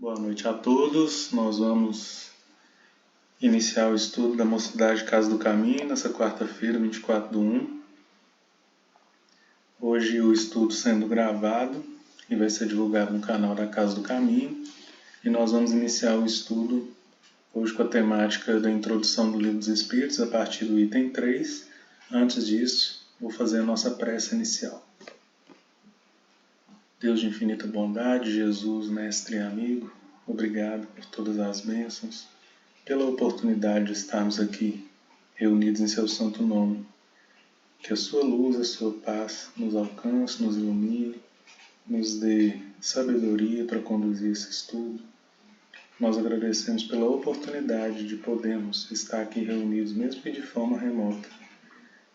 Boa noite a todos. Nós vamos iniciar o estudo da Mocidade Casa do Caminho nessa quarta-feira, 24/1. Hoje o estudo sendo gravado e vai ser divulgado no canal da Casa do Caminho. E nós vamos iniciar o estudo hoje com a temática da introdução do Livro dos Espíritos a partir do item 3. Antes disso, vou fazer a nossa prece inicial. Deus de infinita bondade, Jesus, mestre e amigo, obrigado por todas as bênçãos, pela oportunidade de estarmos aqui reunidos em seu santo nome. Que a sua luz, a sua paz nos alcance, nos ilumine, nos dê sabedoria para conduzir esse estudo. Nós agradecemos pela oportunidade de podermos estar aqui reunidos, mesmo que de forma remota,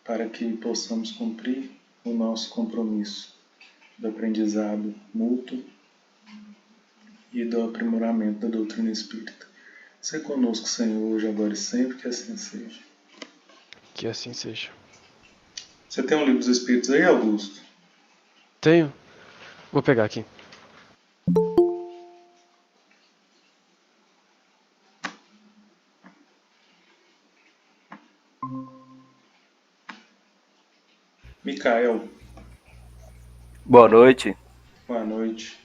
para que possamos cumprir o nosso compromisso do aprendizado mútuo e do aprimoramento da doutrina espírita. Sê conosco, Senhor, hoje, agora e sempre, que assim seja. Que assim seja. Você tem um Livro dos Espíritos aí, Augusto? Tenho. Vou pegar aqui. Micael, Boa noite. boa noite.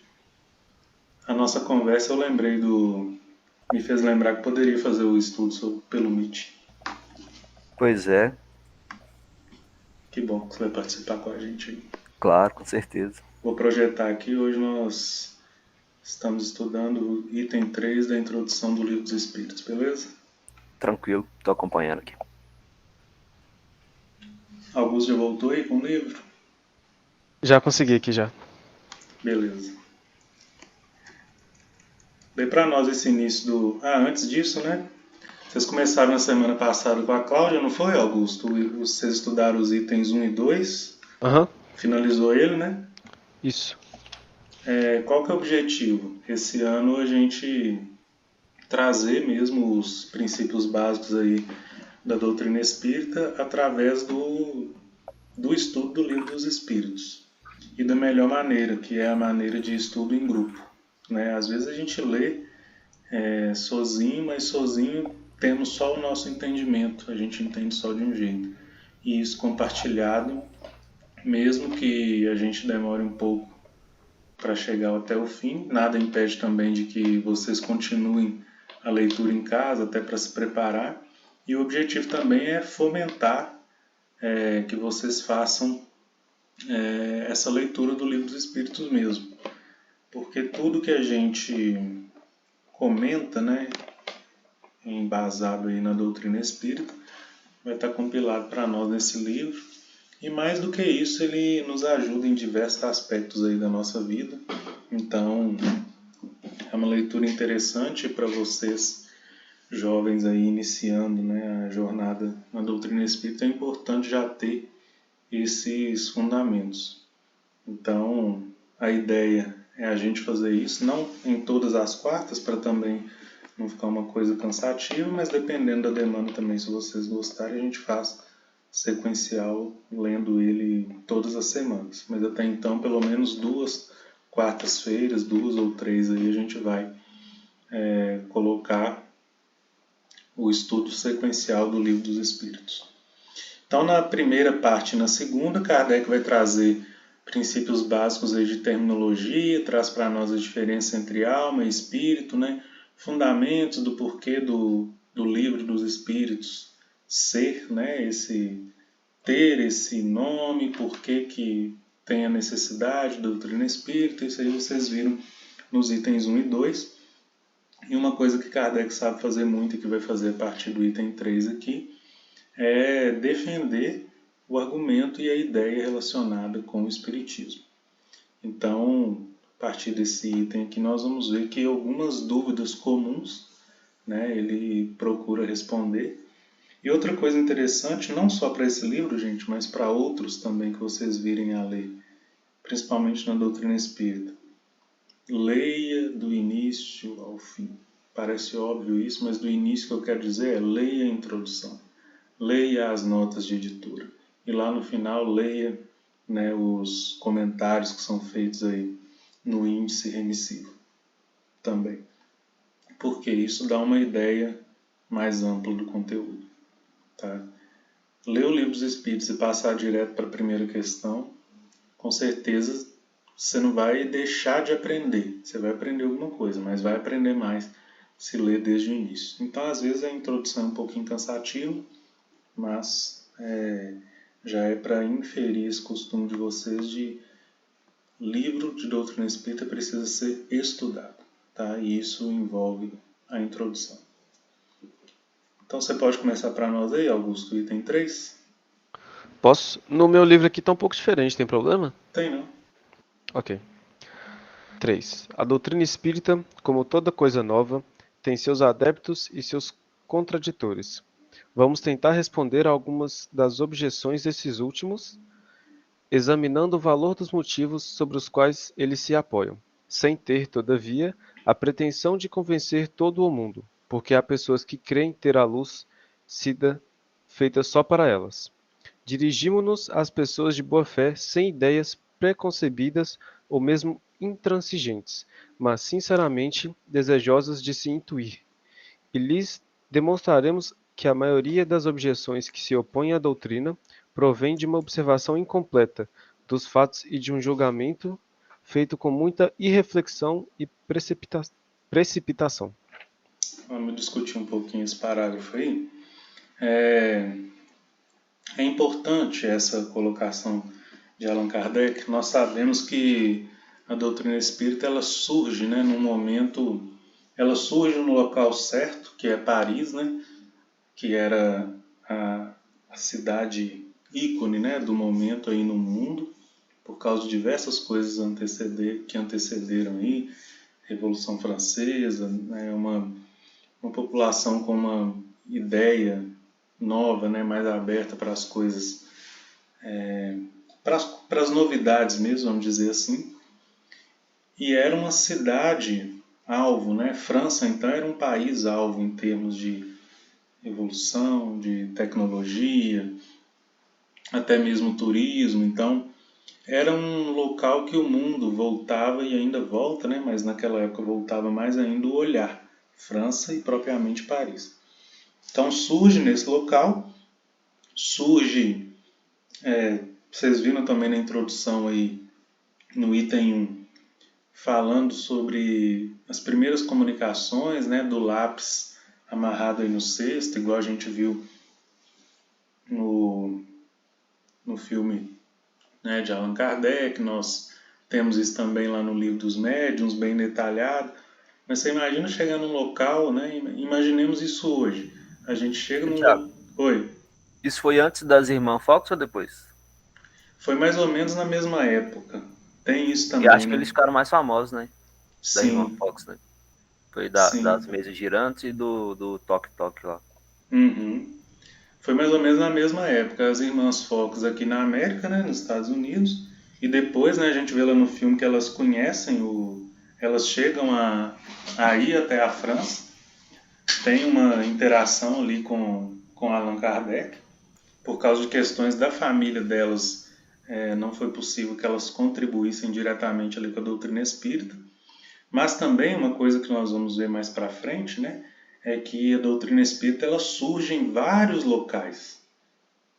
A nossa conversa me fez lembrar que poderia fazer o estudo pelo Meet. Pois é, Que bom que você vai participar com a gente aí. claro, com certeza. Vou projetar aqui, hoje nós estamos estudando o item 3 da introdução do Livro dos Espíritos, beleza? Tranquilo, tô acompanhando aqui. Augusto já voltou aí com o livro? Já consegui aqui já. Beleza. Lê para nós esse início do... antes disso, né? Vocês começaram na semana passada com a Cláudia, não foi, Augusto? Vocês estudaram os itens 1 e 2. Aham. Finalizou ele, né? Isso. Qual que é o objetivo? Esse ano a gente trazer mesmo os princípios básicos aí da doutrina espírita através do estudo do Livro dos Espíritos. E da melhor maneira, que é a maneira de estudo em grupo, né? Às vezes a gente lê sozinho, mas sozinho temos só o nosso entendimento, a gente entende só de um jeito. E isso compartilhado, mesmo que a gente demore um pouco para chegar até o fim, nada impede também de que vocês continuem a leitura em casa, até para se preparar. E o objetivo também é fomentar que vocês façam essa leitura do Livro dos Espíritos mesmo. Porque tudo que a gente comenta, né, embasado aí na doutrina espírita, vai estar compilado para nós nesse livro. E mais do que isso, ele nos ajuda em diversos aspectos aí da nossa vida. Então, é uma leitura interessante para vocês, jovens aí iniciando, né, a jornada na doutrina espírita. É importante já ter esses fundamentos. Então, a ideia é a gente fazer isso, não em todas as quartas, para também não ficar uma coisa cansativa, mas dependendo da demanda também, se vocês gostarem, a gente faz sequencial, lendo ele todas as semanas. Mas até então, pelo menos 2 quartas-feiras, 2 ou 3 aí, a gente vai colocar o estudo sequencial do Livro dos Espíritos. Então, na primeira parte e na segunda, Kardec vai trazer princípios básicos aí de terminologia, traz para nós a diferença entre alma e espírito, né? Fundamentos do porquê do Livro dos Espíritos ser, né? Ter esse nome, porquê que tem a necessidade da doutrina espírita, isso aí vocês viram nos itens 1 e 2. E uma coisa que Kardec sabe fazer muito e que vai fazer a partir do item 3 aqui, é defender o argumento e a ideia relacionada com o Espiritismo. Então, a partir desse item aqui, nós vamos ver que algumas dúvidas comuns, né, ele procura responder. E outra coisa interessante, não só para esse livro, gente, mas para outros também que vocês virem a ler, principalmente na doutrina espírita. Leia do início ao fim. Parece óbvio isso, mas do início que eu quero dizer é leia a introdução. Leia as notas de editora. E lá no final, leia, né, os comentários que são feitos aí no índice remissivo também. porque isso dá uma ideia mais ampla do conteúdo. Tá? Ler o Livro dos Espíritos e passar direto para a primeira questão, com certeza você não vai deixar de aprender. Você vai aprender alguma coisa, mas vai aprender mais se ler desde o início. Então, às vezes, a introdução é um pouquinho cansativa, mas já é para inferir esse costume de vocês de livro de doutrina espírita precisa ser estudado. Tá? E isso envolve a introdução. Então, você pode começar para nós aí, Augusto, item 3? Posso? No meu livro aqui tá um pouco diferente, tem problema? Tem, não? Ok. 3. A doutrina espírita, como toda coisa nova, tem seus adeptos e seus contraditores. Vamos tentar responder a algumas das objeções desses últimos, examinando o valor dos motivos sobre os quais eles se apoiam, sem ter, todavia, a pretensão de convencer todo o mundo, porque há pessoas que creem ter a luz sido feita só para elas. Dirigimo-nos às pessoas de boa fé sem ideias preconcebidas ou mesmo intransigentes, mas sinceramente desejosas de se intuir, e lhes demonstraremos que a maioria das objeções que se opõem à doutrina provém de uma observação incompleta dos fatos e de um julgamento feito com muita irreflexão e precipitação. Vamos discutir um pouquinho esse parágrafo aí. É importante essa colocação de Allan Kardec. Nós sabemos que a doutrina espírita ela surge, né, num momento, ela surge no local certo, que é Paris, né, que era a cidade ícone, né, do momento aí no mundo, por causa de diversas coisas que antecederam aí, Revolução Francesa, né, uma população com uma ideia nova, né, mais aberta para as coisas, para as novidades mesmo, vamos dizer assim. E era uma cidade alvo, né? França então era um país alvo em termos de evolução, de tecnologia, até mesmo turismo. Então era um local que o mundo voltava e ainda volta, né? Mas naquela época voltava mais ainda o olhar, França e propriamente Paris. Então surge nesse local, vocês viram também na introdução aí, no item 1, falando sobre as primeiras comunicações, né, do lápis amarrado aí no cesto, igual a gente viu no filme, né, de Allan Kardec. Nós temos isso também lá no Livro dos Médiuns, bem detalhado. Mas você imagina chegar num local, né, imaginemos isso hoje. A gente chega num local... Oi? Isso foi antes das Irmãs Fox ou depois? Foi mais ou menos na mesma época. Tem isso também, E acho que né? eles ficaram mais famosos, né? Da Irmã Sim, Fox, né? Foi sim. das mesas girantes e do toque-toque lá. Uhum. Foi mais ou menos na mesma época. As Irmãs Fox aqui na América, né, nos Estados Unidos. E depois, né, a gente vê lá no filme que elas conhecem elas chegam a ir até a França. Tem uma interação ali com Allan Kardec. Por causa de questões da família delas, não foi possível que elas contribuíssem diretamente ali com a doutrina espírita. Mas também uma coisa que nós vamos ver mais para frente, né, é que a doutrina espírita ela surge em vários locais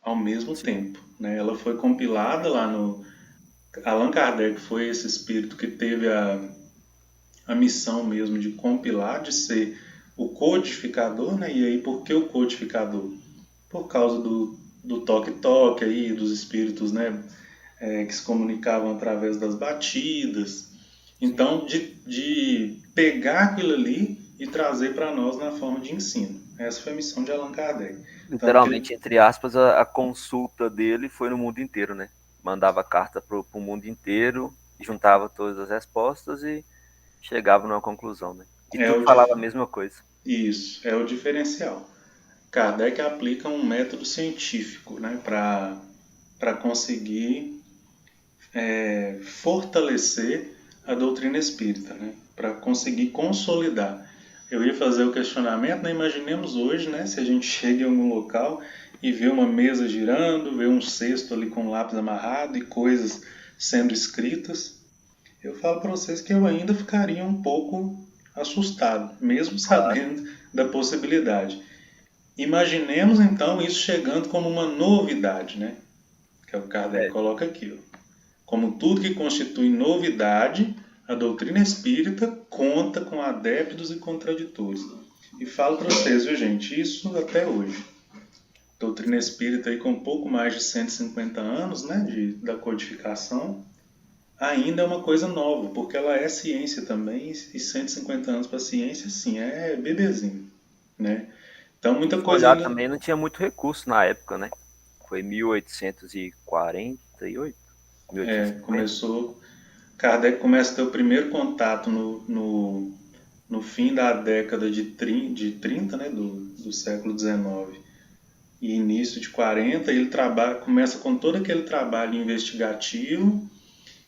ao mesmo tempo. Né? Ela foi compilada lá no... Allan Kardec foi esse espírito que teve a missão mesmo de compilar, de ser o codificador. Né? E aí, por que o codificador? Por causa do toque-toque aí, dos espíritos, né, que se comunicavam através das batidas. Então, de pegar aquilo ali e trazer para nós na forma de ensino. Essa foi a missão de Allan Kardec. Literalmente, entre aspas, a consulta dele foi no mundo inteiro, né? Mandava carta pro mundo inteiro, juntava todas as respostas e chegava numa conclusão, né? E tudo falava a mesma coisa. Isso, é o diferencial. Kardec aplica um método científico, né, para conseguir fortalecer a doutrina espírita, né, para conseguir consolidar. Eu ia fazer o questionamento, né, imaginemos hoje, né, se a gente chega em algum local e vê uma mesa girando, vê um cesto ali com lápis amarrado e coisas sendo escritas. Eu falo para vocês que eu ainda ficaria um pouco assustado, mesmo sabendo da possibilidade. Imaginemos então isso chegando como uma novidade, né? Que é o que Kardec coloca aqui. Ó. Como tudo que constitui novidade, a doutrina espírita conta com adeptos e contraditores. E falo para vocês, viu, gente, isso até hoje. Doutrina espírita aí com um pouco mais de 150 anos, né, da codificação, ainda é uma coisa nova, porque ela é ciência também, e 150 anos para ciência, sim, é bebezinho, né? Então muita coisa ainda... também não tinha muito recurso na época, né? Foi 1848, 1850. Começou... Kardec começa a ter o primeiro contato no fim da década de 30, né, do século XIX, e início de 40, ele começa com todo aquele trabalho investigativo,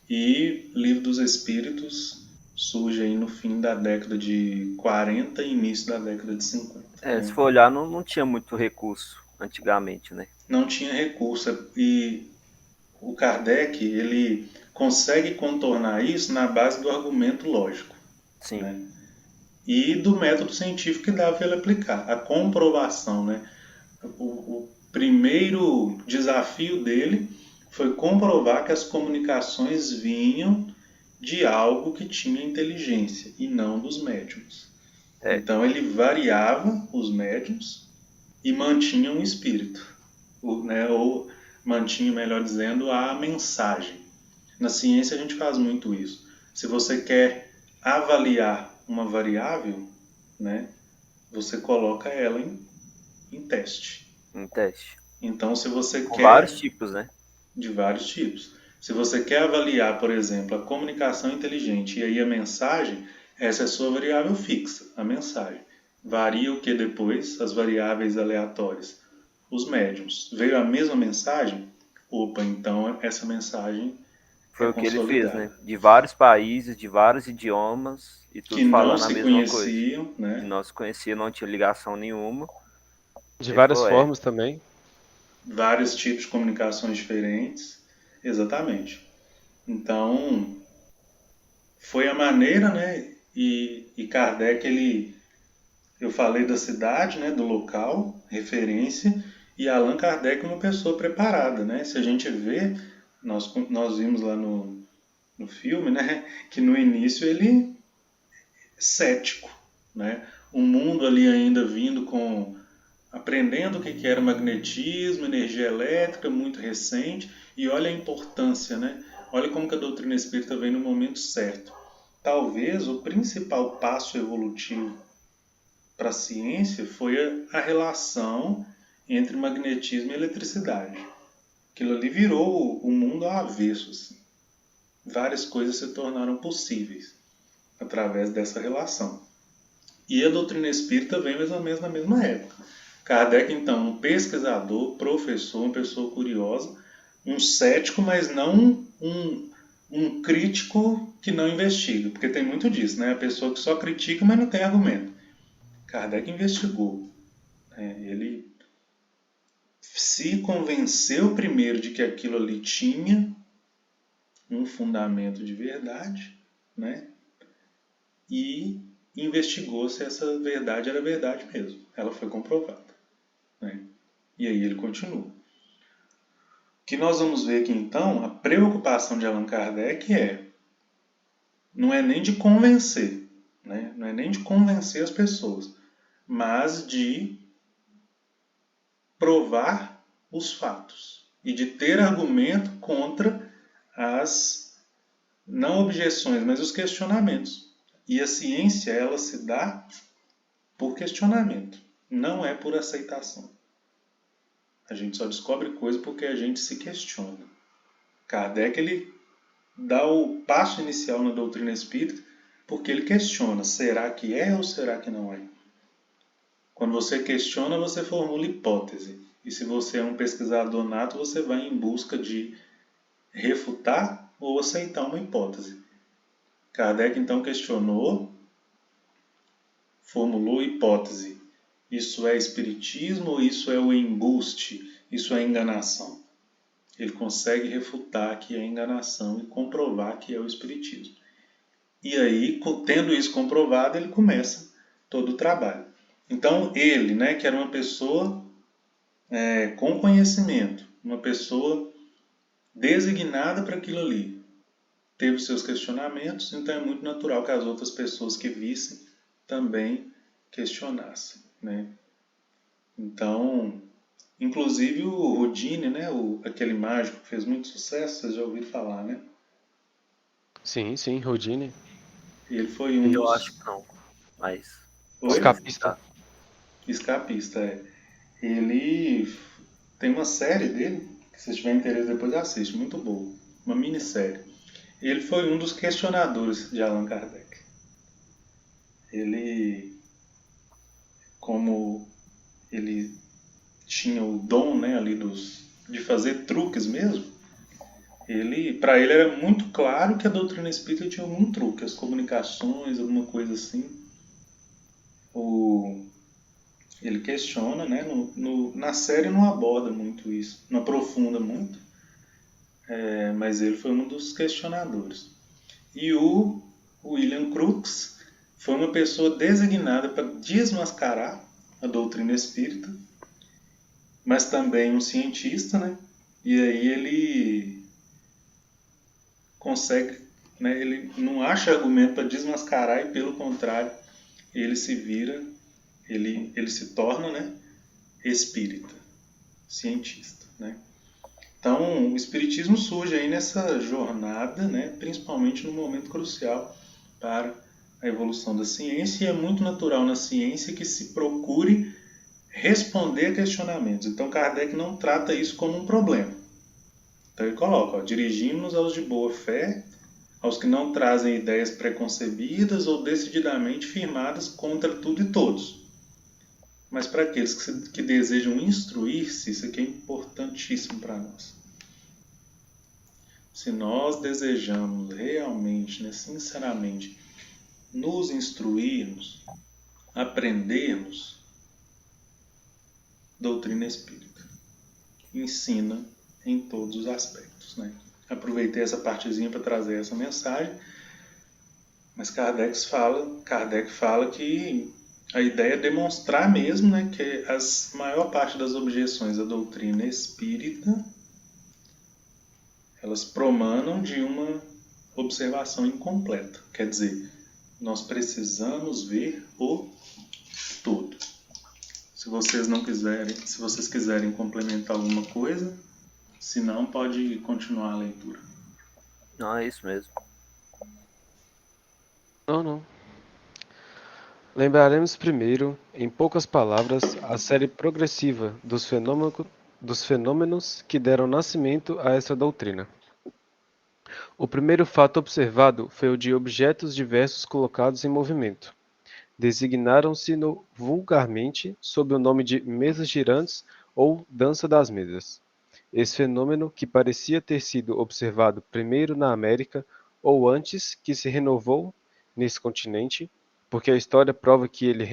e Livro dos Espíritos surge aí no fim da década de 40 e início da década de 50. Né? Se for olhar, não tinha muito recurso antigamente, né? Não tinha recurso, e o Kardec, ele consegue contornar isso na base do argumento lógico. Sim. Né? E do método científico que dá para ele aplicar, a comprovação, né? O primeiro desafio dele foi comprovar que as comunicações vinham de algo que tinha inteligência e não dos médiums. Então ele variava os médiums e mantinha um espírito, ou mantinha, melhor dizendo, a mensagem. Na ciência a gente faz muito isso. Se você quer avaliar uma variável, né, você coloca ela em teste. Em teste. Então, se você Com quer... vários tipos, né? De vários tipos. Se você quer avaliar, por exemplo, a comunicação inteligente e aí a mensagem, essa é a sua variável fixa, a mensagem. Varia o que depois? As variáveis aleatórias. Os médiums. Veio a mesma mensagem? Opa, então essa mensagem foi o que ele fez, né? De vários países, de vários idiomas e tudo falando a mesma coisa. Né? Que não se conheciam, não tinha ligação nenhuma. De várias formas também. Vários tipos de comunicações diferentes. Exatamente. Então, foi a maneira, né? E Kardec, eu falei da cidade, né? Do local, referência, e Allan Kardec uma pessoa preparada, né? Se a gente vê, nós vimos lá no filme, né? Que no início ele cético, né? O mundo ali ainda vindo aprendendo o que era magnetismo, energia elétrica, muito recente, e olha a importância, né? Olha como que a doutrina espírita vem no momento certo. Talvez o principal passo evolutivo para a ciência foi a relação entre magnetismo e eletricidade. Aquilo ali virou o mundo ao avesso. Assim. Várias coisas se tornaram possíveis através dessa relação. E a doutrina espírita vem mais ou menos na mesma época. Kardec, então, um pesquisador, professor, uma pessoa curiosa, um cético, mas não um crítico que não investiga, porque tem muito disso, né? A pessoa que só critica, mas não tem argumento. Kardec investigou. Ele se convenceu primeiro de que aquilo ali tinha um fundamento de verdade, né? E investigou se essa verdade era verdade mesmo. Ela foi comprovada. Né? E aí ele continua. O que nós vamos ver aqui então, a preocupação de Allan Kardec não é nem de convencer, né? Não é nem de convencer as pessoas, mas de provar os fatos e de ter argumento contra as não objeções, mas os questionamentos. E a ciência, ela se dá por questionamento, não é por aceitação. A gente só descobre coisa porque a gente se questiona. Kardec, ele dá o passo inicial na doutrina espírita porque ele questiona, será que é ou será que não é? Quando você questiona, você formula hipótese. E se você é um pesquisador nato, você vai em busca de refutar ou aceitar uma hipótese. Kardec então questionou, formulou hipótese. Isso é espiritismo ou isso é o embuste? Isso é enganação? Ele consegue refutar que é enganação e comprovar que é o espiritismo. E aí, tendo isso comprovado, ele começa todo o trabalho. Então, ele, né, que era uma pessoa com conhecimento, uma pessoa designada para aquilo ali, teve seus questionamentos, então é muito natural que as outras pessoas que vissem também questionassem, né? Então, inclusive o Houdini, né, aquele mágico que fez muito sucesso, vocês já ouviram falar, né? Sim, sim, Houdini. Ele foi um Eu acho dos... que não, mas Oi? posso Escapista. pesquisar. Escapista, é. Ele tem uma série dele, que se tiver interesse depois assiste, muito boa. Uma minissérie. Ele foi um dos questionadores de Allan Kardec. Ele, como ele tinha o dom, né, ali de fazer truques mesmo, para ele era muito claro que a doutrina espírita tinha algum truque, as comunicações, alguma coisa assim. Ele questiona, né, na série não aborda muito isso, não aprofunda muito, mas ele foi um dos questionadores. E o William Crookes foi uma pessoa designada para desmascarar a doutrina espírita, mas também um cientista, né? E aí ele consegue, né? Ele não acha argumento para desmascarar e, pelo contrário, ele se vira, ele se torna, né? Espírita, cientista, né? Então, o espiritismo surge aí nessa jornada, né? Principalmente no momento crucial para a evolução da ciência, e é muito natural na ciência que se procure responder a questionamentos. Então, Kardec não trata isso como um problema. Então, ele coloca, dirigimos-nos aos de boa fé, aos que não trazem ideias preconcebidas ou decididamente firmadas contra tudo e todos. Mas para aqueles que desejam instruir-se, isso aqui é importantíssimo para nós. Se nós desejamos realmente, né, sinceramente, nos instruirmos, aprendermos, doutrina espírita ensina em todos os aspectos, né? Aproveitei essa partezinha para trazer essa mensagem, mas Kardec fala que a ideia é demonstrar mesmo, né, que a maior parte das objeções à doutrina espírita elas promanam de uma observação incompleta. Quer dizer, nós precisamos ver o todo. Se vocês quiserem complementar alguma coisa, se não, pode continuar a leitura. Não, é isso mesmo. Não. Lembraremos primeiro, em poucas palavras, a série progressiva dos fenômenos que deram nascimento a essa doutrina. O primeiro fato observado foi o de objetos diversos colocados em movimento. Designaram-se-no vulgarmente sob o nome de mesas girantes ou dança das mesas. Esse fenômeno, que parecia ter sido observado primeiro na América ou antes que se renovou nesse continente, porque a história prova que ele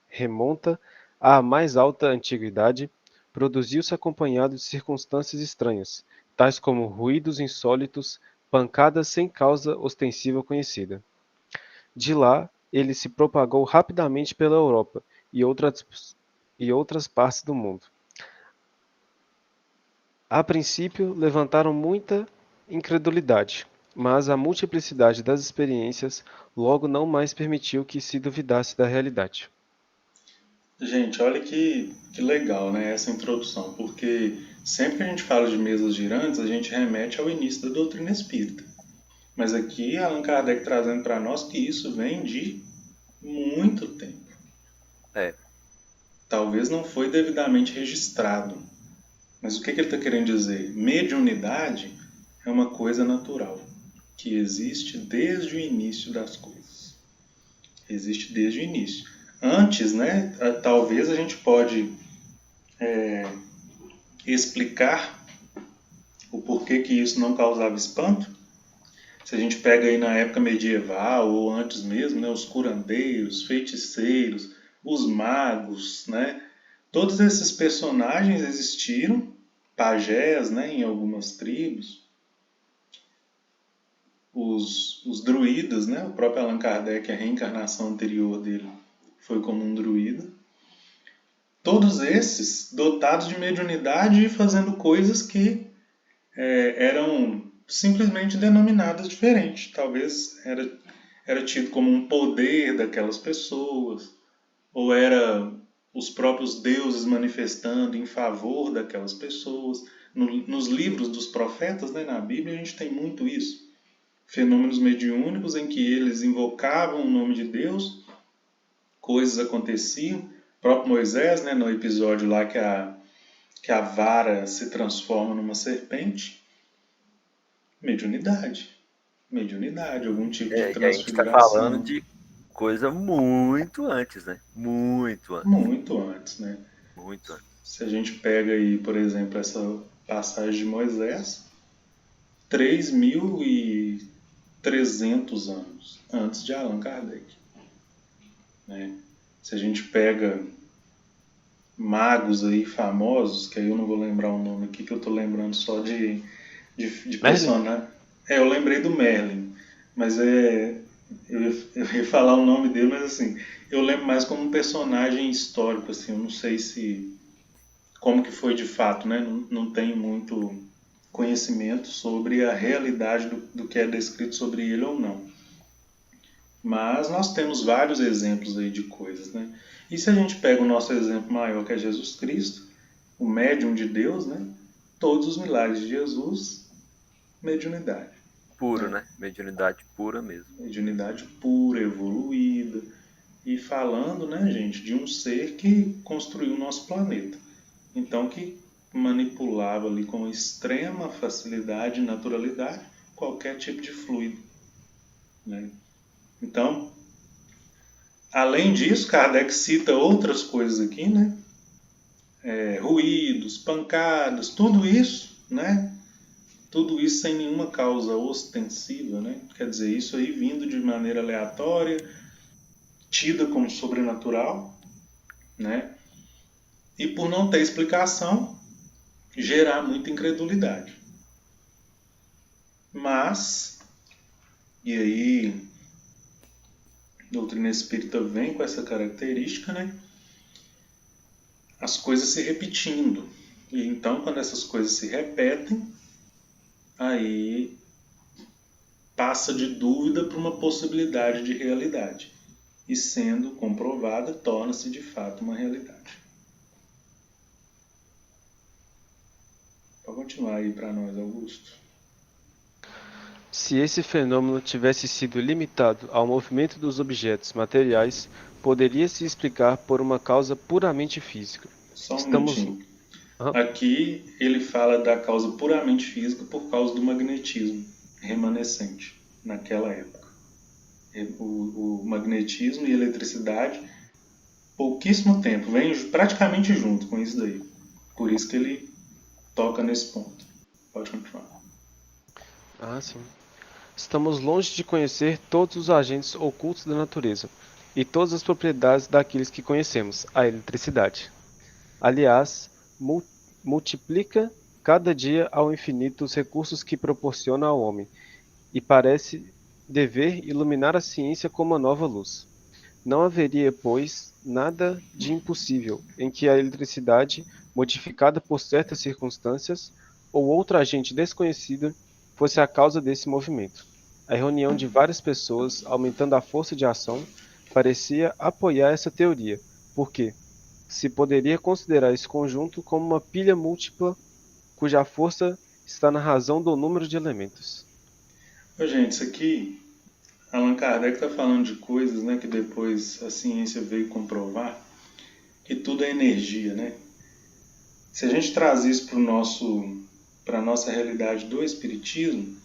remonta à mais alta antiguidade, produziu-se acompanhado de circunstâncias estranhas, tais como ruídos insólitos, pancadas sem causa ostensiva conhecida. De lá, ele se propagou rapidamente pela Europa e outras partes do mundo. A princípio, levantaram muita incredulidade, mas a multiplicidade das experiências logo não mais permitiu que se duvidasse da realidade. Gente, olha que legal, né, essa introdução, porque sempre que a gente fala de mesas girantes, a gente remete ao início da doutrina espírita. Mas aqui Allan Kardec trazendo para nós que isso vem de muito tempo. Talvez não foi devidamente registrado. Mas o que ele está querendo dizer? Mediunidade é uma coisa natural, que existe desde o início das coisas. Existe desde o início. Antes, né, talvez a gente pode explicar o porquê que isso não causava espanto. Se a gente pega aí na época medieval ou antes mesmo, né, os curandeiros, feiticeiros, os magos, né, todos esses personagens existiram, pajés, né, em algumas tribos, os druidas, né? O próprio Allan Kardec, a reencarnação anterior dele foi como um druida. Todos esses dotados de mediunidade e fazendo coisas que eram simplesmente denominadas diferente. Talvez era tido como um poder daquelas pessoas, ou era os próprios deuses manifestando em favor daquelas pessoas. Nos livros dos profetas, né, na Bíblia, a gente tem muito isso. Fenômenos mediúnicos em que eles invocavam o nome de Deus, coisas aconteciam. O próprio Moisés, né, no episódio lá que a vara se transforma numa serpente, mediunidade, algum tipo de E a gente está falando transfiguração. de coisa muito antes, né? Muito antes. Muito antes, né? Muito antes. Se a gente pega aí, por exemplo, essa passagem de Moisés, 3.300 anos antes de Allan Kardec, né? Se a gente pega magos aí famosos, que aí eu não vou lembrar o nome aqui, que eu tô lembrando só de personagem. Eu lembrei do Merlin, mas eu ia falar o nome dele, mas assim, eu lembro mais como um personagem histórico, assim, eu não sei como que foi de fato, né? Não tenho muito conhecimento sobre a realidade do que é descrito sobre ele ou não. Mas nós temos vários exemplos aí de coisas, né? E se a gente pega o nosso exemplo maior, que é Jesus Cristo, o médium de Deus, né? Todos os milagres de Jesus, mediunidade. Puro, né? Mediunidade pura mesmo. Mediunidade pura, evoluída. E falando, né, gente, de um ser que construiu o nosso planeta. Então, que manipulava ali com extrema facilidade e naturalidade qualquer tipo de fluido, né? Então, além disso, Kardec cita outras coisas aqui, né? Ruídos, pancadas, tudo isso, né? Tudo isso sem nenhuma causa ostensiva, né? Quer dizer, isso aí vindo de maneira aleatória, tida como sobrenatural, né? E por não ter explicação, gerar muita incredulidade. Mas, e aí, a doutrina espírita vem com essa característica, né? As coisas se repetindo. E então, quando essas coisas se repetem, aí passa de dúvida para uma possibilidade de realidade. E sendo comprovada, torna-se de fato uma realidade. Pode continuar aí para nós, Augusto. Se esse fenômeno tivesse sido limitado ao movimento dos objetos materiais, poderia se explicar por uma causa puramente física. Só um minutinho. Aqui ele fala da causa puramente física por causa do magnetismo remanescente naquela época. O magnetismo e a eletricidade, pouquíssimo tempo, vem praticamente junto com isso daí. Por isso que ele toca nesse ponto. Pode continuar. Sim. Estamos longe de conhecer todos os agentes ocultos da natureza e todas as propriedades daqueles que conhecemos, a eletricidade. Aliás, multiplica cada dia ao infinito os recursos que proporciona ao homem, e parece dever iluminar a ciência com uma nova luz. Não haveria, pois, nada de impossível em que a eletricidade, modificada por certas circunstâncias, ou outro agente desconhecido, fosse a causa desse movimento. A reunião de várias pessoas, aumentando a força de ação, parecia apoiar essa teoria, porque se poderia considerar esse conjunto como uma pilha múltipla, cuja força está na razão do número de elementos. Gente, isso aqui, Allan Kardec está falando de coisas, né, que depois a ciência veio comprovar, que tudo é energia, né? Se a gente traz isso para a nossa realidade do espiritismo,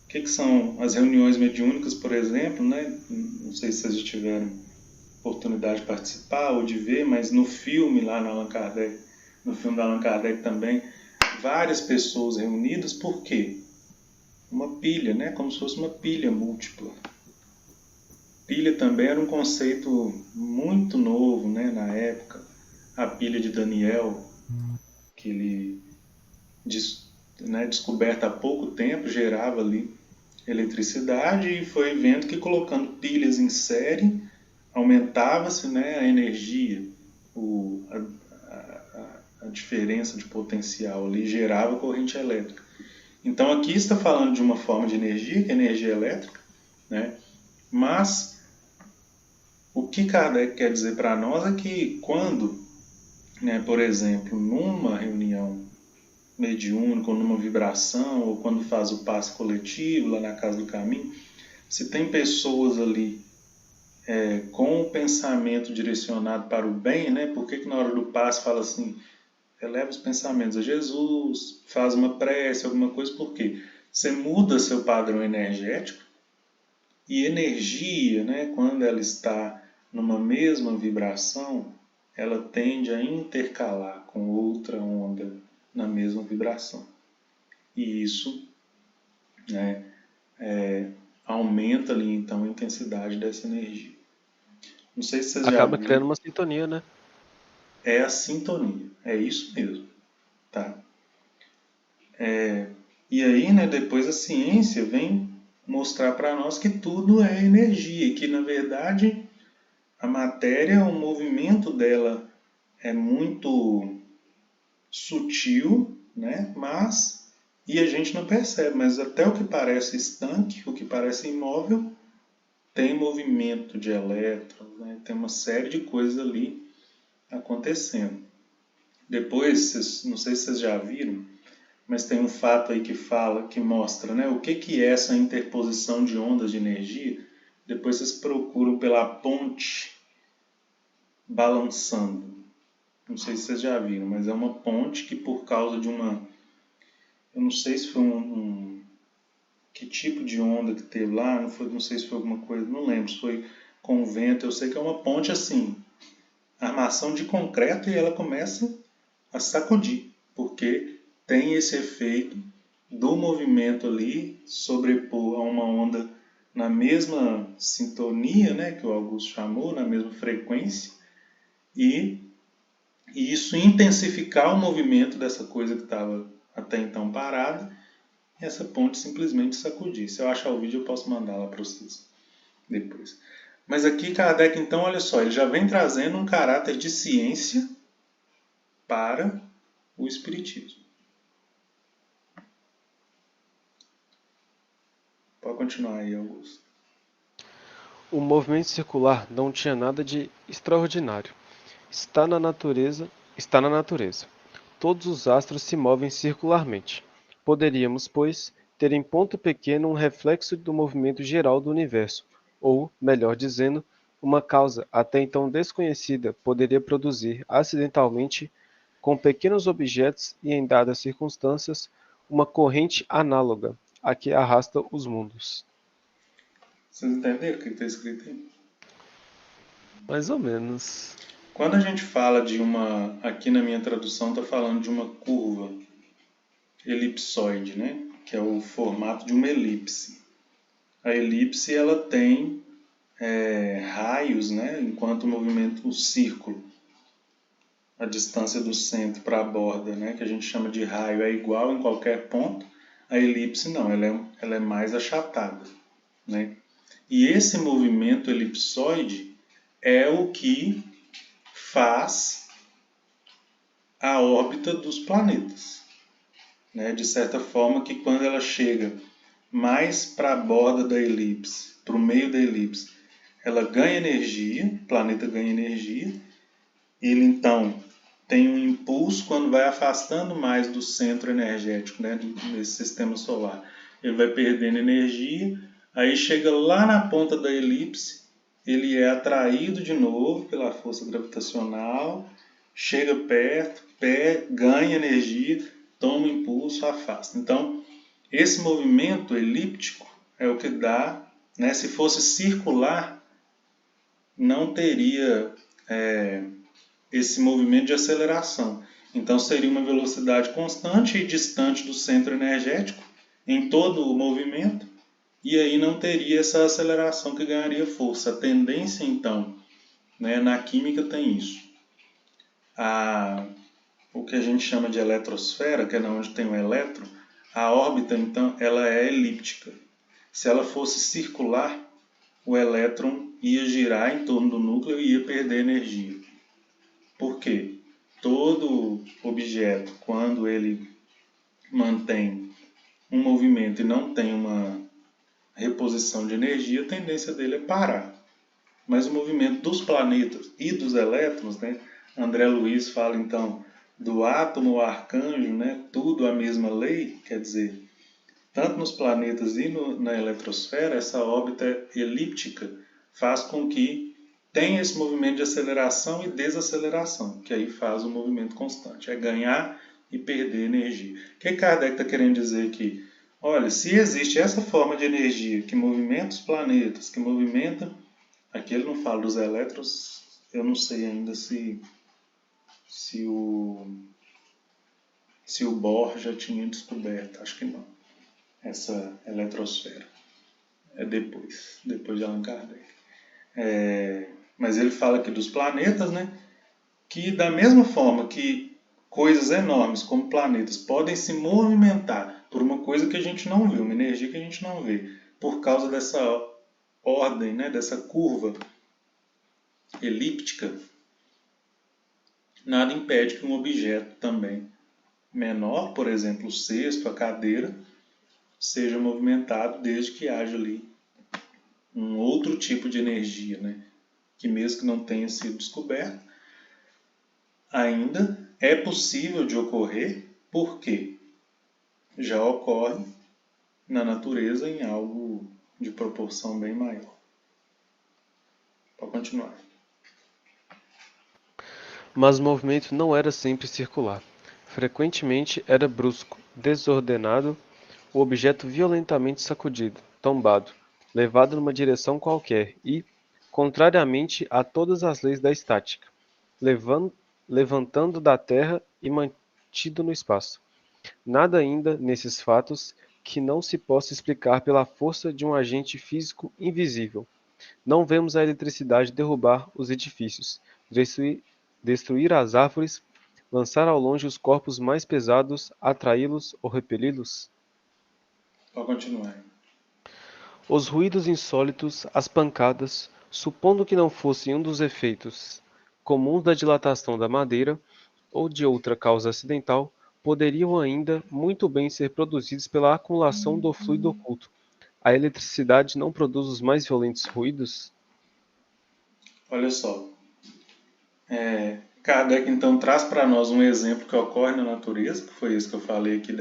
o que são as reuniões mediúnicas, por exemplo, né? Não sei se vocês já tiveram oportunidade de participar ou de ver, mas no filme lá no Allan Kardec, no filme da Allan Kardec também, várias pessoas reunidas, por quê? Uma pilha, né? Como se fosse uma pilha múltipla. Pilha também era um conceito muito novo, né? Na época, a pilha de Daniel, que ele, né, descoberta há pouco tempo, gerava ali eletricidade e foi vendo que colocando pilhas em série aumentava-se, né, a energia, a diferença de potencial ali gerava corrente elétrica. Então aqui está falando de uma forma de energia, que é energia elétrica, né? Mas o que Kardec quer dizer para nós é que quando, né, por exemplo, numa reunião mediúnica ou numa vibração, ou quando faz o passe coletivo lá na Casa do Caminho, se tem pessoas ali com o pensamento direcionado para o bem, né? Por que na hora do passe fala assim, eleva os pensamentos a Jesus, faz uma prece, alguma coisa, por quê? Você muda seu padrão energético e energia, né, quando ela está numa mesma vibração, ela tende a intercalar com outra onda na mesma vibração. E isso, né, aumenta ali então a intensidade dessa energia. Não sei se vocês já Acaba criando viram. uma sintonia, né? É a sintonia, é isso mesmo, tá? E aí, né, depois a ciência vem mostrar para nós que tudo é energia, e que na verdade a matéria, o movimento dela é muito sutil, né? E a gente não percebe, mas até o que parece estanque, o que parece imóvel, tem movimento de elétrons, né? Tem uma série de coisas ali acontecendo. Depois, não sei se vocês já viram, mas tem um fato aí que mostra, né, o que é essa interposição de ondas de energia. Depois vocês procuram pela ponte balançando. Não sei se vocês já viram, mas é uma ponte que por causa de uma... Eu não sei se foi que tipo de onda que teve lá, não sei se foi alguma coisa, não lembro se foi com vento. Eu sei que é uma ponte assim, armação de concreto, e ela começa a sacudir, porque tem esse efeito do movimento ali sobrepor a uma onda na mesma sintonia, né, que o Augusto chamou, na mesma frequência, e isso intensificar o movimento dessa coisa que estava até então parada, e essa ponte simplesmente sacudir. Se eu achar o vídeo, eu posso mandar lá para vocês depois. Mas aqui Kardec, então, olha só, ele já vem trazendo um caráter de ciência para o Espiritismo. Pode continuar aí, Augusto. O movimento circular não tinha nada de extraordinário. Está na natureza. Todos os astros se movem circularmente. Poderíamos, pois, ter em ponto pequeno um reflexo do movimento geral do universo, ou, melhor dizendo, uma causa até então desconhecida poderia produzir acidentalmente, com pequenos objetos e em dadas circunstâncias, uma corrente análoga a que arrasta os mundos. Vocês entenderam o que está escrito aí? Mais ou menos. Quando a gente fala de uma... Aqui na minha tradução está falando de uma curva elipsoide, né? Que é o formato de uma elipse. A elipse ela tem raios, né? Enquanto o movimento, o círculo, a distância do centro para a borda, né? Que a gente chama de raio, é igual em qualquer ponto. A elipse não, ela é mais achatada, né? E esse movimento elipsoide é o que faz a órbita dos planetas, né? De certa forma que quando ela chega mais para a borda da elipse, para o meio da elipse, ela ganha energia, o planeta ganha energia, ele então tem um impulso quando vai afastando mais do centro energético, né, desse sistema solar. Ele vai perdendo energia, aí chega lá na ponta da elipse, ele é atraído de novo pela força gravitacional, chega perto, ganha energia, toma impulso, afasta. Então, esse movimento elíptico é o que dá, né, se fosse circular, não teria esse movimento de aceleração. Então seria uma velocidade constante e distante do centro energético em todo o movimento, e aí não teria essa aceleração que ganharia força. A tendência, então, né, na química tem isso. O que a gente chama de eletrosfera, que é onde tem o elétron, a órbita, então, ela é elíptica. Se ela fosse circular, o elétron ia girar em torno do núcleo e ia perder energia. Por quê? Todo objeto, quando ele mantém um movimento e não tem uma reposição de energia, a tendência dele é parar. Mas o movimento dos planetas e dos elétrons, né? André Luiz fala então do átomo ao arcanjo, né? Tudo a mesma lei, quer dizer, tanto nos planetas e na eletrosfera, essa órbita elíptica faz com que tenha esse movimento de aceleração e desaceleração, que aí faz o movimento constante, é ganhar e perder energia. O que Kardec está querendo dizer aqui? Olha, se existe essa forma de energia que movimenta os planetas, que movimenta... Aqui ele não fala dos elétrons, eu não sei ainda se o Bohr já tinha descoberto, acho que não, essa eletrosfera. É depois de Allan Kardec. Mas ele fala aqui dos planetas, né? Que da mesma forma que coisas enormes como planetas podem se movimentar por uma coisa que a gente não vê, uma energia que a gente não vê, por causa dessa ordem, né? Dessa curva elíptica, nada impede que um objeto também menor, por exemplo, o cesto, a cadeira, seja movimentado desde que haja ali um outro tipo de energia, né? Que mesmo que não tenha sido descoberto, ainda é possível de ocorrer, porque já ocorre na natureza em algo de proporção bem maior. Pode continuar. Mas o movimento não era sempre circular. Frequentemente era brusco, desordenado, o objeto violentamente sacudido, tombado, levado numa direção qualquer e, contrariamente a todas as leis da estática, levantando da terra e mantido no espaço. Nada ainda nesses fatos que não se possa explicar pela força de um agente físico invisível. Não vemos a eletricidade derrubar os edifícios, destruir as árvores, lançar ao longe os corpos mais pesados, atraí-los ou repeli-los? Pode continuar. Os ruídos insólitos, as pancadas, supondo que não fossem um dos efeitos comuns da dilatação da madeira ou de outra causa acidental, poderiam ainda muito bem ser produzidos pela acumulação do fluido oculto. A eletricidade não produz os mais violentos ruídos? Olha só. Kardec então traz para nós um exemplo que ocorre na natureza, que foi isso que eu falei aqui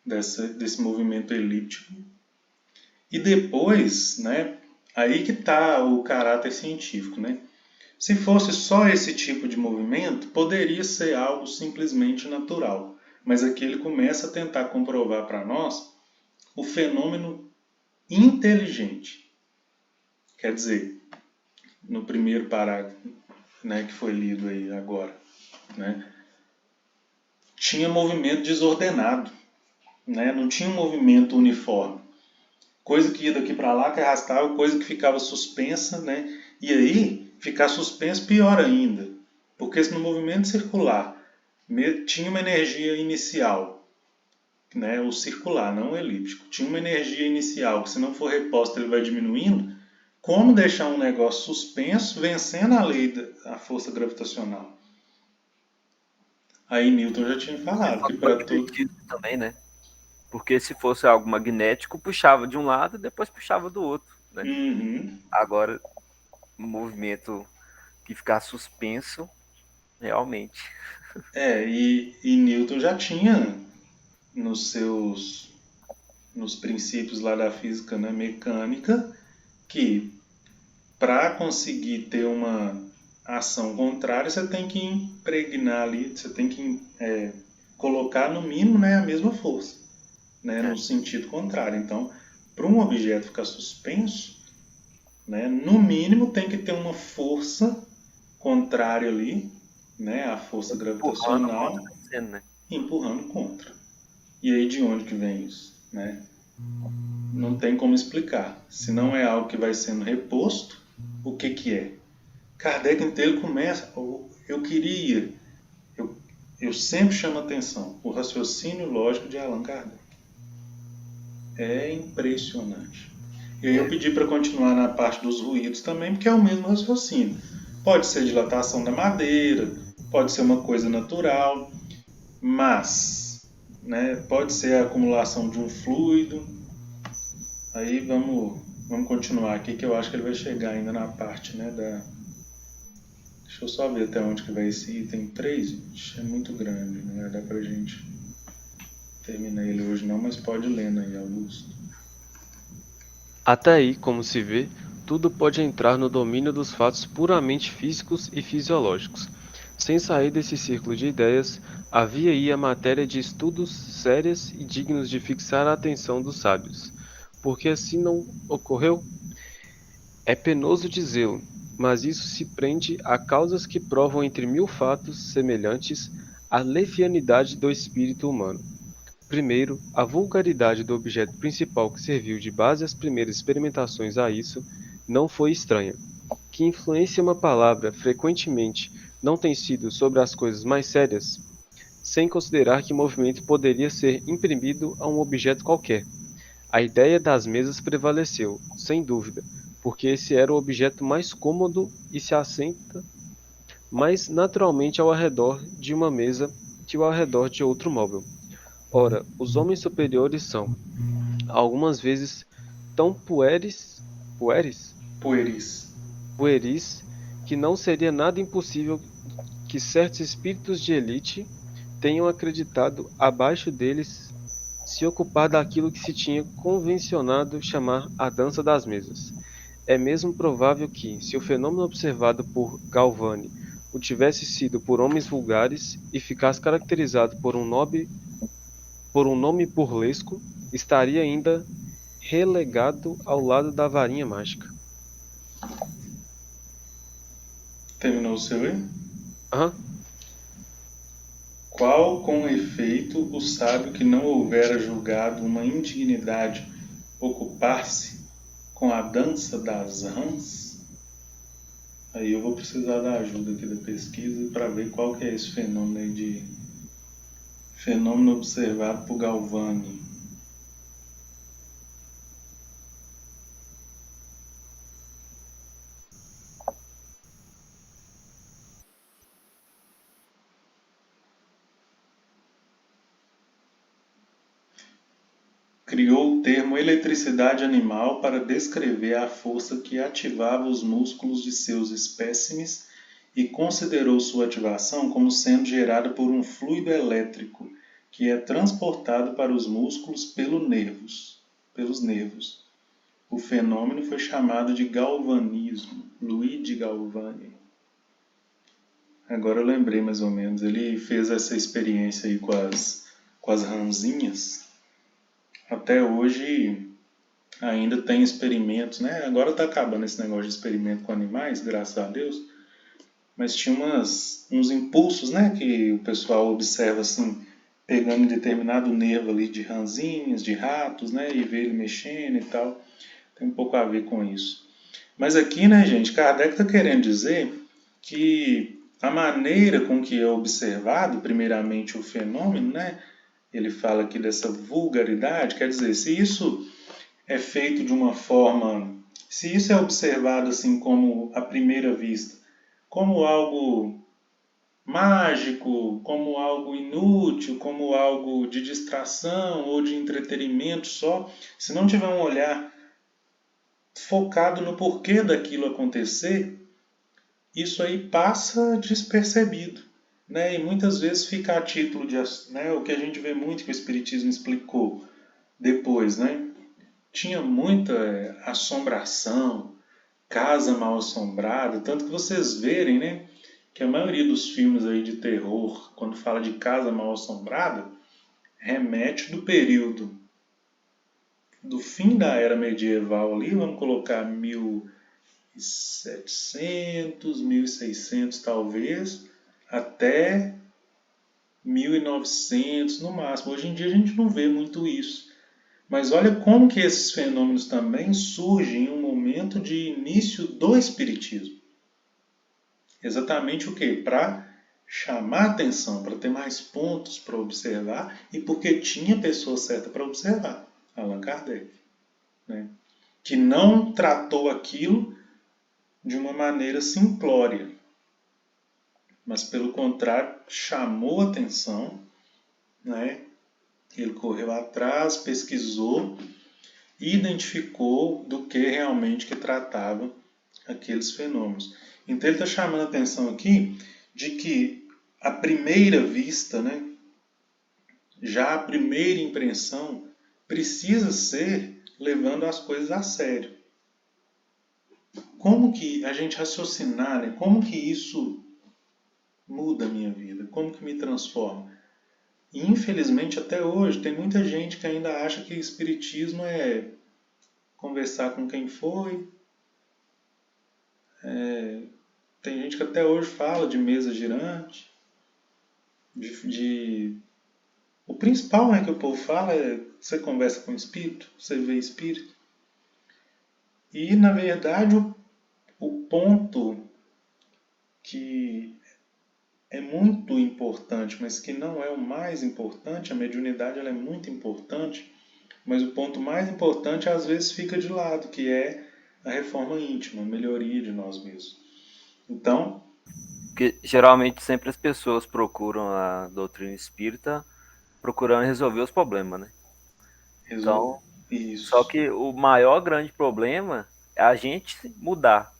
desse movimento elíptico. E depois, né, aí que está o caráter científico, né? Se fosse só esse tipo de movimento, poderia ser algo simplesmente natural. Mas aqui ele começa a tentar comprovar para nós o fenômeno inteligente. Quer dizer, no primeiro parágrafo, né, que foi lido aí agora, né, tinha movimento desordenado, né, não tinha um movimento uniforme. Coisa que ia daqui para lá, que arrastava, coisa que ficava suspensa, né, e aí ficar suspenso pior ainda, porque se no movimento circular tinha uma energia inicial, né, o circular, não o elíptico, tinha uma energia inicial que se não for reposta ele vai diminuindo, como deixar um negócio suspenso vencendo a lei da força gravitacional? Aí Newton já tinha falado que para tudo... também, né? Porque se fosse algo magnético, puxava de um lado e depois puxava do outro, né? Uhum. Agora, um movimento que ficar suspenso, realmente. E Newton já tinha nos princípios lá da física, né, mecânica, que para conseguir ter uma ação contrária, você tem que impregnar ali, você tem que colocar no mínimo, né, a mesma força, né, no sentido contrário. Então, para um objeto ficar suspenso, né, no mínimo tem que ter uma força contrária ali, né, a força gravitacional, empurrando contra. E aí de onde que vem isso, né? Não tem como explicar. Se não é algo que vai sendo reposto, o que é? Kardec inteiro começa, eu sempre chamo a atenção, o raciocínio lógico de Allan Kardec. É impressionante. E aí eu pedi para continuar na parte dos ruídos também, porque é o mesmo raciocínio. Pode ser dilatação da madeira, pode ser uma coisa natural, mas né, pode ser a acumulação de um fluido. Aí vamos continuar aqui, que eu acho que ele vai chegar ainda na parte, né, da... Deixa eu só ver até onde que vai esse item 3, gente. É muito grande, não vai dar pra gente terminar ele hoje não, mas pode ler aí, Augusto. Até aí, como se vê, tudo pode entrar no domínio dos fatos puramente físicos e fisiológicos. Sem sair desse círculo de ideias, havia aí a matéria de estudos sérios e dignos de fixar a atenção dos sábios. Porque assim não ocorreu? É penoso dizê-lo, mas isso se prende a causas que provam entre mil fatos semelhantes a levianidade do espírito humano. Primeiro, a vulgaridade do objeto principal que serviu de base às primeiras experimentações a isso não foi estranha. Que influencia uma palavra frequentemente não tem sido sobre as coisas mais sérias, sem considerar que o movimento poderia ser imprimido a um objeto qualquer. A ideia das mesas prevaleceu, sem dúvida, porque esse era o objeto mais cômodo e se assenta mais naturalmente ao redor de uma mesa que ao redor de outro móvel. Ora, os homens superiores são, algumas vezes, tão pueris, que não seria nada impossível que certos espíritos de elite tenham acreditado abaixo deles se ocupar daquilo que se tinha convencionado chamar a dança das mesas. É mesmo provável que, se o fenômeno observado por Galvani o tivesse sido por homens vulgares e ficasse caracterizado por um nome burlesco, estaria ainda relegado ao lado da varinha mágica. Terminou o seu aí? Aham. Qual, com efeito, o sábio que não houvera julgado uma indignidade ocupar-se com a dança das rãs? Aí eu vou precisar da ajuda aqui da pesquisa para ver qual que é esse fenômeno aí de fenômeno observado por Galvani. Criou o termo eletricidade animal para descrever a força que ativava os músculos de seus espécimes e considerou sua ativação como sendo gerada por um fluido elétrico que é transportado para os músculos pelos nervos. O fenômeno foi chamado de galvanismo, Luigi Galvani. Agora eu lembrei mais ou menos, ele fez essa experiência aí com as rãzinhas. Até hoje ainda tem experimentos, né? Agora está acabando esse negócio de experimento com animais, graças a Deus. Mas tinha uns impulsos, né? Que o pessoal observa assim, pegando em determinado nervo ali de rãzinhas, de ratos, né? E vê ele mexendo e tal. Tem um pouco a ver com isso. Mas aqui, né, gente, Kardec está querendo dizer que a maneira com que é observado, primeiramente, o fenômeno, né? Ele fala aqui dessa vulgaridade, quer dizer, se isso é feito de uma forma, se isso é observado assim como à primeira vista, como algo mágico, como algo inútil, como algo de distração ou de entretenimento só, se não tiver um olhar focado no porquê daquilo acontecer, isso aí passa despercebido. Né? E muitas vezes fica a título de, né, o que a gente vê muito que o Espiritismo explicou depois, né? Tinha muita assombração, casa mal assombrada, tanto que vocês verem, né, que a maioria dos filmes aí de terror, quando fala de casa mal assombrada, remete do período do fim da era medieval ali, vamos colocar 1700, 1600 talvez, até 1900 no máximo. Hoje em dia a gente não vê muito isso. Mas olha como que esses fenômenos também surgem em um momento de início do Espiritismo. Exatamente o quê? Para chamar atenção, para ter mais pontos para observar e porque tinha pessoa certa para observar. Allan Kardec, né? Que não tratou aquilo de uma maneira simplória, mas pelo contrário chamou atenção, né? Ele correu atrás, pesquisou e identificou do que realmente que tratava aqueles fenômenos. Então ele está chamando a atenção aqui de que à primeira vista, né, já a primeira impressão precisa ser levando as coisas a sério. Como que a gente raciocinar, né, como que isso muda a minha vida? Como que me transforma? E infelizmente até hoje tem muita gente que ainda acha que espiritismo é conversar com quem foi. Tem gente que até hoje fala de mesa girante. O principal, né, que o povo fala é que você conversa com espírito, você vê espírito. E na verdade o ponto que é muito importante, mas que não é o mais importante, a mediunidade ela é muito importante, mas o ponto mais importante às vezes fica de lado, que é a reforma íntima, a melhoria de nós mesmos. Então, porque geralmente sempre as pessoas procuram a doutrina espírita procurando resolver os problemas, né? Então, isso. Só que o maior grande problema é a gente mudar.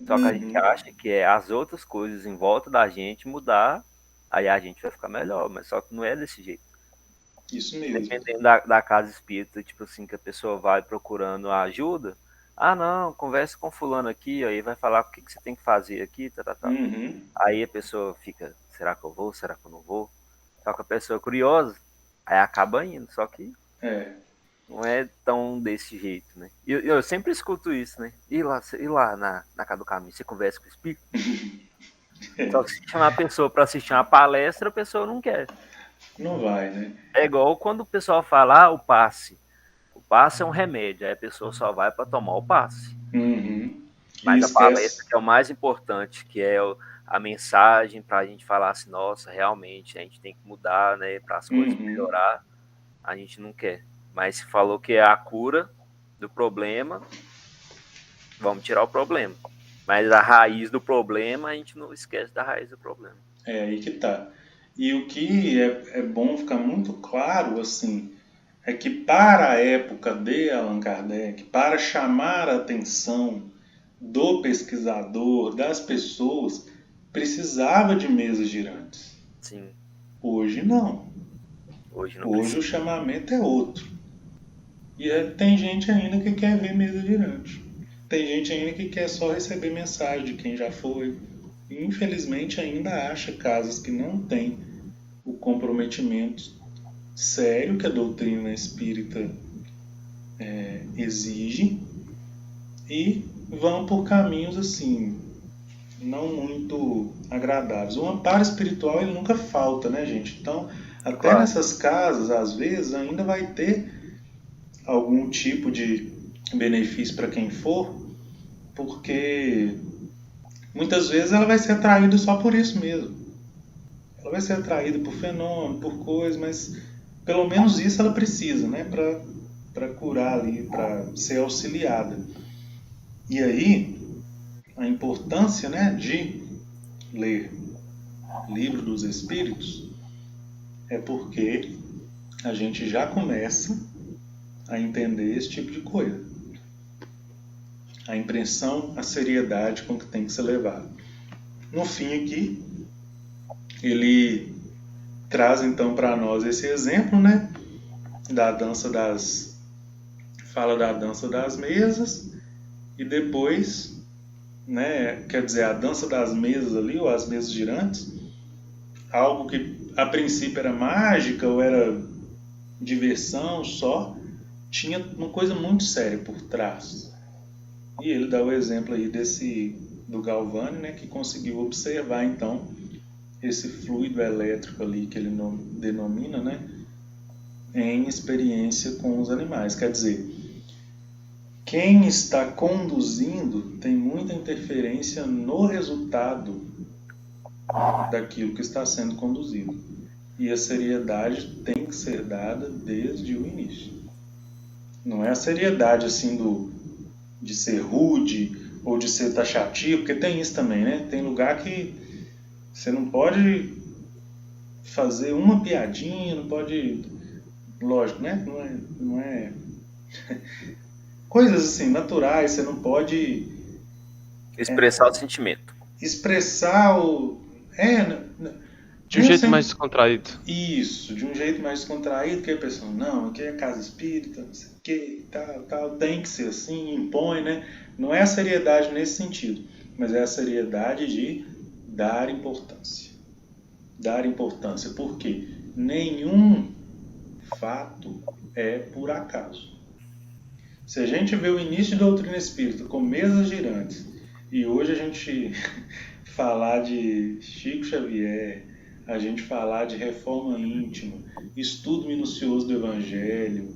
Só que a gente acha que é as outras coisas em volta da gente mudar, aí a gente vai ficar melhor, mas só que não é desse jeito. Isso mesmo. Dependendo da casa espírita, tipo assim, que a pessoa vai procurando ajuda, não, conversa com fulano aqui, aí vai falar o que você tem que fazer aqui, Aí a pessoa fica, será que eu vou, será que eu não vou? Só que a pessoa é curiosa, aí acaba indo, só que não é tão desse jeito, né? Eu sempre escuto isso, né? E lá na casa do caminho, você conversa com o espírito? Só que se chamar a pessoa para assistir uma palestra, a pessoa não quer. Não vai, né? É igual quando o pessoal fala, o passe. O passe é um remédio, aí a pessoa só vai para tomar o passe. Mas a palestra que é o mais importante, que é a mensagem para a gente falar assim, nossa, realmente, a gente tem que mudar, né? Para as coisas melhorar, a gente não quer. Mas se falou que é a cura do problema, vamos tirar o problema. Mas a raiz do problema, a gente não esquece da raiz do problema. É aí que tá. E o que é bom ficar muito claro, assim, é que para a época de Allan Kardec, para chamar a atenção do pesquisador, das pessoas, precisava de mesas girantes. Sim. Hoje não. Hoje o chamamento é outro. E tem gente ainda que quer ver mesa girante. Tem gente ainda que quer só receber mensagem de quem já foi. E, infelizmente ainda acha casas que não têm o comprometimento sério que a doutrina espírita exige e vão por caminhos assim não muito agradáveis. O amparo espiritual ele nunca falta, né, gente? Então, até nessas casas, às vezes, ainda vai ter algum tipo de benefício para quem for, porque muitas vezes ela vai ser atraída só por isso mesmo. Ela vai ser atraída por fenômeno, por coisa, mas pelo menos isso ela precisa, né, para curar ali, para ser auxiliada. E aí, a importância, né, de ler Livro dos Espíritos é porque a gente já começa a entender esse tipo de coisa. A impressão, a seriedade com que tem que ser levado. No fim aqui, ele traz então para nós esse exemplo, né, da dança das... Fala da dança das mesas e depois, né, quer dizer, a dança das mesas ali, ou as mesas girantes, algo que a princípio era mágica ou era diversão só, tinha uma coisa muito séria por trás. E ele dá o exemplo aí do Galvani, né, que conseguiu observar então esse fluido elétrico ali que ele denomina, né, em experiência com os animais. Quer dizer, quem está conduzindo tem muita interferência no resultado daquilo que está sendo conduzido. E a seriedade tem que ser dada desde o início. Não é a seriedade assim de ser rude ou de ser taxativo, porque tem isso também, né? Tem lugar que você não pode fazer uma piadinha, não pode... Lógico, né? Não é... Coisas assim, naturais, você não pode... Expressar o sentimento. Expressar o... De um jeito mais descontraído. Isso, de um jeito mais descontraído, que a pessoa, não, aqui é casa espírita, não sei o que, tal, tem que ser assim, impõe, né? Não é a seriedade nesse sentido, mas é a seriedade de dar importância. Dar importância, porque nenhum fato é por acaso. Se a gente vê o início da doutrina espírita com mesas girantes, e hoje a gente falar de Chico Xavier, a gente falar de reforma íntima, estudo minucioso do Evangelho,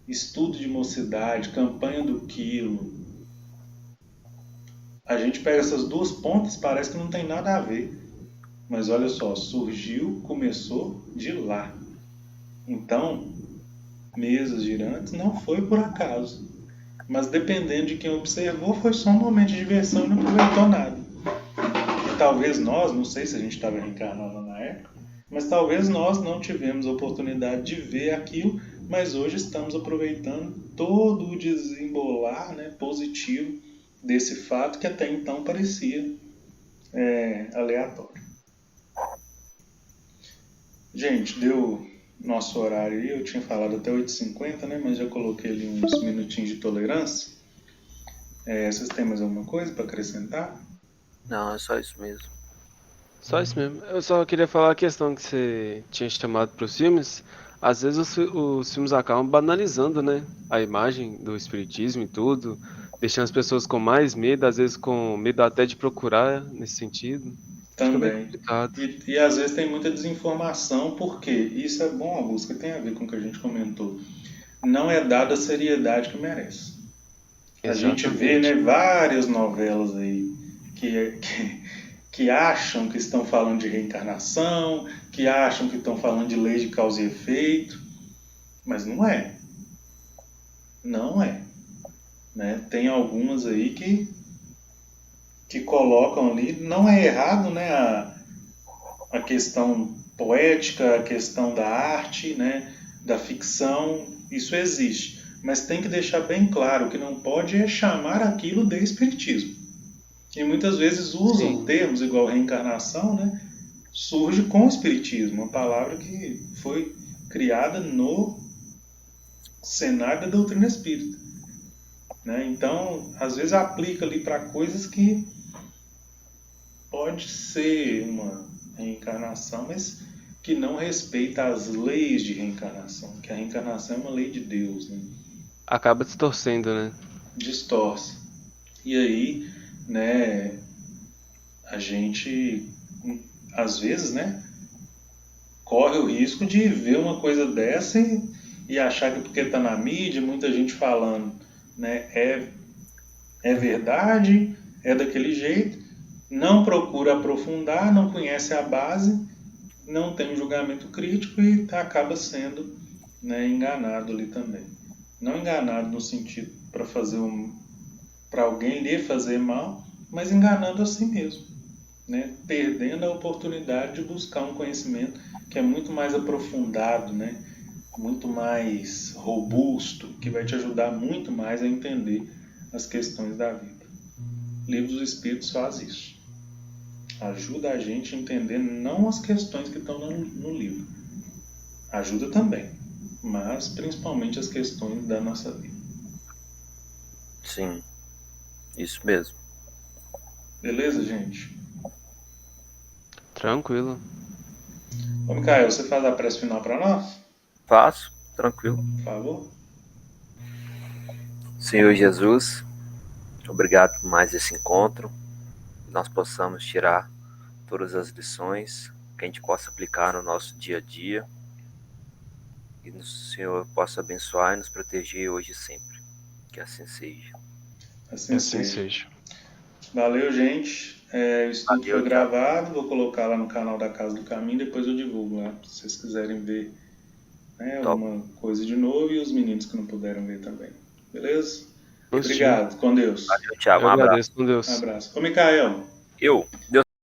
estudo de mocidade, campanha do quilo, a gente pega essas duas pontas, parece que não tem nada a ver. Mas olha só, surgiu, começou de lá. Então, mesas girantes não foi por acaso. Mas dependendo de quem observou, foi só um momento de diversão e não aproveitou nada. E talvez nós, não sei se a gente estava reencarnando na época, mas talvez nós não tivemos a oportunidade de ver aquilo, mas hoje estamos aproveitando todo o desembolar, né, positivo desse fato que até então parecia aleatório. Gente, deu nosso horário aí, eu tinha falado até 8h50, né, mas já coloquei ali uns minutinhos de tolerância. Vocês têm mais alguma coisa para acrescentar? Não, é só isso mesmo. Só isso mesmo. Eu só queria falar a questão que você tinha chamado para os filmes. Às vezes os filmes acabam banalizando, né? A imagem do espiritismo e tudo, deixando as pessoas com mais medo, às vezes com medo até de procurar nesse sentido. Fica bem Também. complicado. E às vezes tem muita desinformação, porque isso é bom, Augusto, que tem a ver com o que a gente comentou. Não é dada a seriedade que merece. A gente vê, né, várias novelas aí que acham que estão falando de reencarnação, que acham que estão falando de lei de causa e efeito, mas não é. Não é. Né? Tem algumas aí que colocam ali, não é errado, né, a questão poética, a questão da arte, né, da ficção, isso existe. Mas tem que deixar bem claro que não pode é chamar aquilo de espiritismo. E muitas vezes usam termos igual reencarnação, né, surge com o espiritismo, uma palavra que foi criada no cenário da doutrina espírita. Né? Então, às vezes aplica ali para coisas que pode ser uma reencarnação, mas que não respeita as leis de reencarnação, que a reencarnação é uma lei de Deus, né? Acaba distorcendo, né? Distorce. E aí, né, a gente, às vezes, né, corre o risco de ver uma coisa dessa e achar que porque está na mídia, muita gente falando, né, é verdade, é daquele jeito, não procura aprofundar, não conhece a base, não tem um julgamento crítico e acaba sendo, né, enganado ali também. Não enganado no sentido para alguém lhe fazer mal, mas enganando a si mesmo, né, perdendo a oportunidade de buscar um conhecimento que é muito mais aprofundado, né, muito mais robusto, que vai te ajudar muito mais a entender as questões da vida. O Livro dos Espíritos faz isso. Ajuda a gente a entender não as questões que estão no livro. Ajuda também, mas principalmente as questões da nossa vida. Sim, isso mesmo. Beleza, gente? Tranquilo. Ô, Micael, você faz a prece final para nós? Faço, tranquilo. Por favor. Senhor Jesus, obrigado por mais esse encontro. Que nós possamos tirar todas as lições, que a gente possa aplicar no nosso dia a dia. E o Senhor possa abençoar e nos proteger hoje e sempre. Que assim seja. Assim seja. Valeu, gente. O estudo foi gravado, vou colocar lá no canal da Casa do Caminho, depois eu divulgo lá, se vocês quiserem ver né, alguma coisa de novo, e os meninos que não puderam ver também. Beleza? Positivo. Obrigado. Com Deus. Valeu, Thiago. Eu Um abraço. agradeço, com Deus. Um abraço. Ô, Mikael. Deus